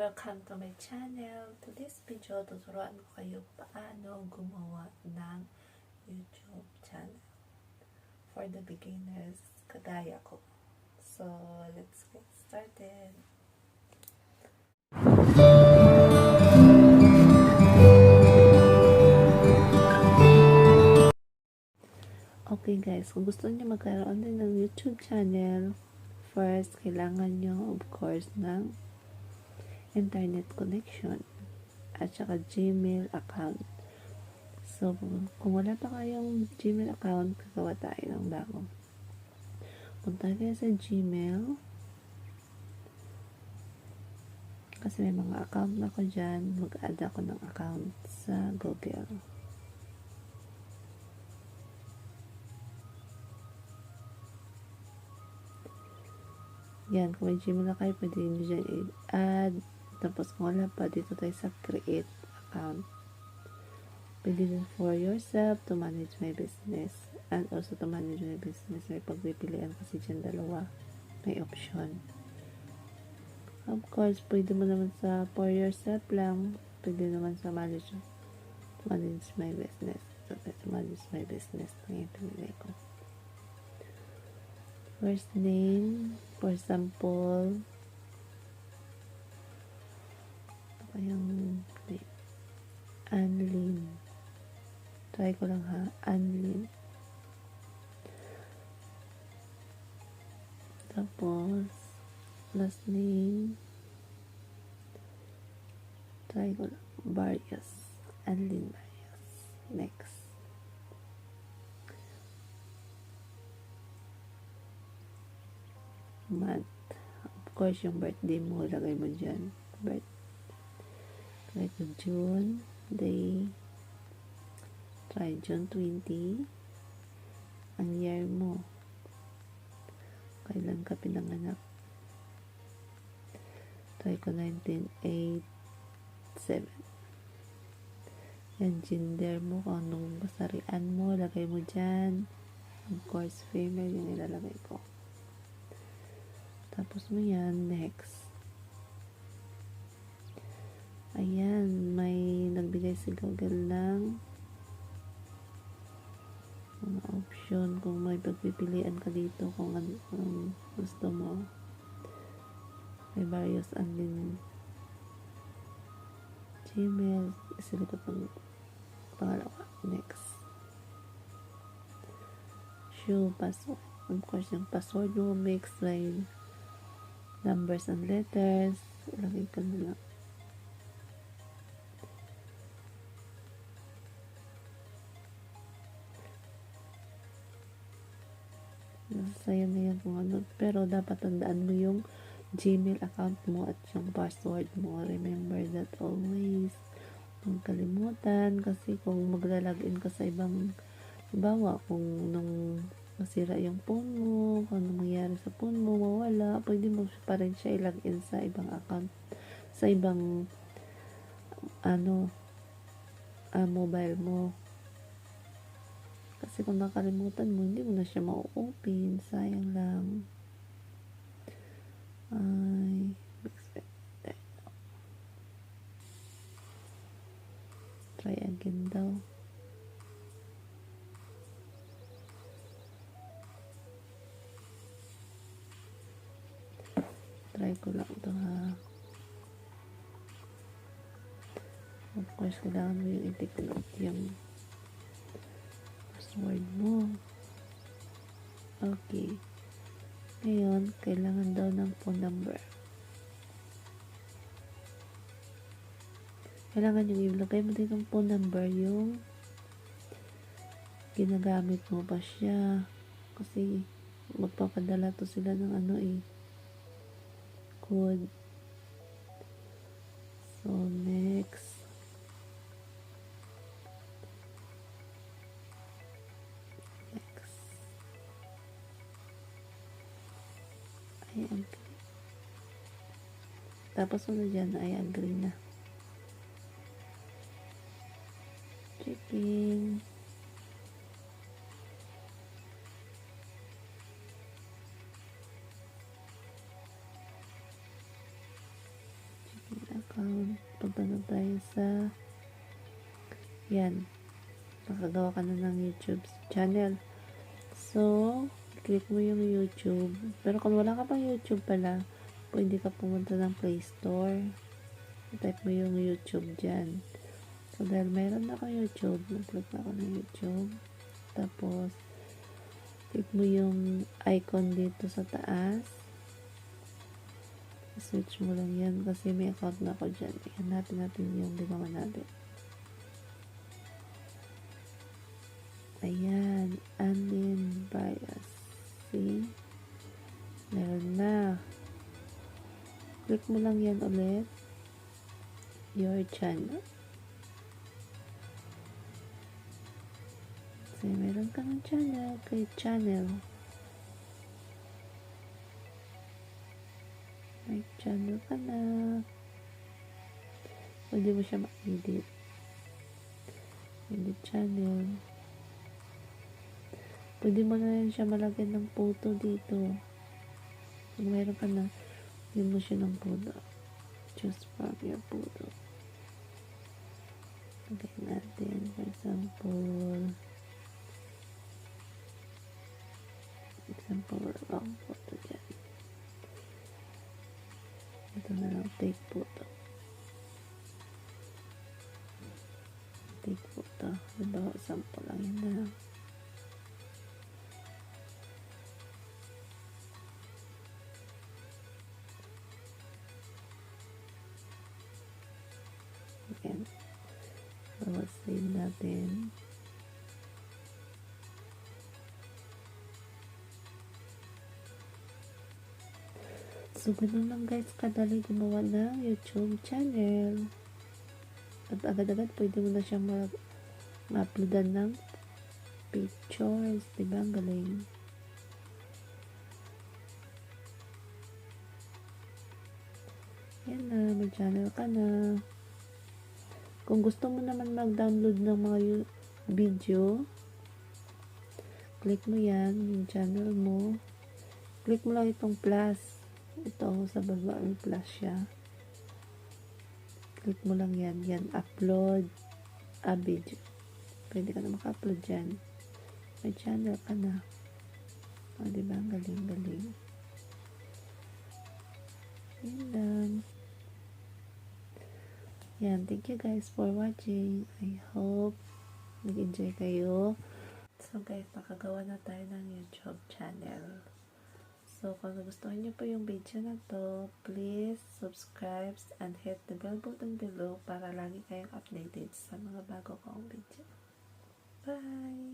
Welcome to my channel. To this video, tuturuan ko kayo paano gumawa ng YouTube channel for the beginners kagaya ko. So, let's get started. Okay guys, kung gusto niyo magkaroon din ng YouTube channel, first, kailangan nyo of course ng internet connection at saka Gmail account. So, kung wala pa kayong Gmail account, gagawa tayo ng bago. Punta kayo sa Gmail kasi may mga account na ko dyan. Mag-add ako ng account sa Google. Yan, kung may Gmail na kayo, pwede nyo dyan i-add. Tapos kung wala pa, dito tayo sa create account. Pwede din for yourself, to manage my business, and also to manage my business. May pagpipilian kasi dyan dalawa. May option. Of course, pwede mo naman sa for yourself lang. Pwede naman sa manage my business. So, to manage my business. Ang pinili ko. First name, for example, yung Anlin. Try ko lang ha. Anlin. Tapos, last name. Try ko lang. Barrios. Anlin Barrios. Next. Month. Of course, yung birthday mo, lagay mo dyan. Try ko June, day, try June 20, ang year mo, kailan ka pinanganak, try ko 1987, yan, gender mo, kung anong kasarian mo, lagay mo dyan, of course, female yung ilalagay ko, tapos mo yan, next. Ayan, may nagbigay si Google ng mga option kung may pagpipilian ka dito kung ano gusto mo. May various din Gmail, isilikot ng pangalawa. Next. Show password. Of course, yung password mo mix by numbers and letters. Ilagay ko na lang. Sa'yo na yan kung ano. Pero dapat tandaan mo yung Gmail account mo at yung password mo. Remember that always. Huwag kalimutan. Kasi kung maglalagin ka sa ibang bawa, kung nung masira yung phone mo, kung ano mangyari sa phone mo, mawala, pwede mo pa rin siya ilagin sa ibang account, sa ibang mobile mo. Kasi kung nakalimutan mo, hindi mo na siya ma-open. Sayang lang. Ay, try again daw. Try ko lang ito ha. Of course, kailangan mo yung i-take yung password mo. Okay. Ngayon, kailangan daw ng phone number. Kailangan yung ilagay mo dito ng phone number yung ginagamit mo pa siya. Kasi magpapadala to sila ng code. So, next. I agree. Tapos ano dyan, I agree na. Checking. Checking lang. account. Punta na tayo sa yan. Nakagawa ka na ng YouTube channel. So, click mo yung YouTube. Pero kung wala ka pang YouTube pala, pwede ka pumunta ng Play Store. Type mo yung YouTube dyan. So, dahil mayroon na ako YouTube, mag-click na ako ng YouTube. Tapos, click mo yung icon dito sa taas. Switch mo lang yan kasi may account na ako dyan. Hanapin natin yung ginawa natin. Ayan. Admin bias. See? Meron na. Click mo lang yan ulit. Your channel. Kasi meron ka ng channel. Create channel. May channel ka na. Pwede mo siya ma-edit. Edit channel. Pwede mo na rin siya malagyan ng photo dito. Kung meron ka na, yun mo siya ng photo. Choose from your photo. Lagay natin. For example, wrong photo dyan. Ito na lang, take photo. Take photo. Halimbawa, sample lang yan na lang. Ayan. So, save natin. So, ganun lang guys, kadali gumawa ng YouTube channel. At agad-agad, pwede mo na siyang ma-uploadan ng pictures. Diba? Ang galing. Yan na, may channel ka na. Kung gusto mo naman mag-download ng mga video, click mo yan, yung channel mo. Click mo lang itong plus. Ito, sa baba, may plus siya. Click mo lang yan. Yan, upload a video. Pwede ka na maka-upload dyan. May channel ka na. O, diba? Galing-galing. Yan lang. Yan, thank you guys for watching. I hope nag-enjoy kayo. So guys, nakagawa na tayo ng YouTube channel. So kung nagustuhan niyo po yung video na to, please subscribe and hit the bell button below para lagi kayong updated sa mga bago kong video. Bye!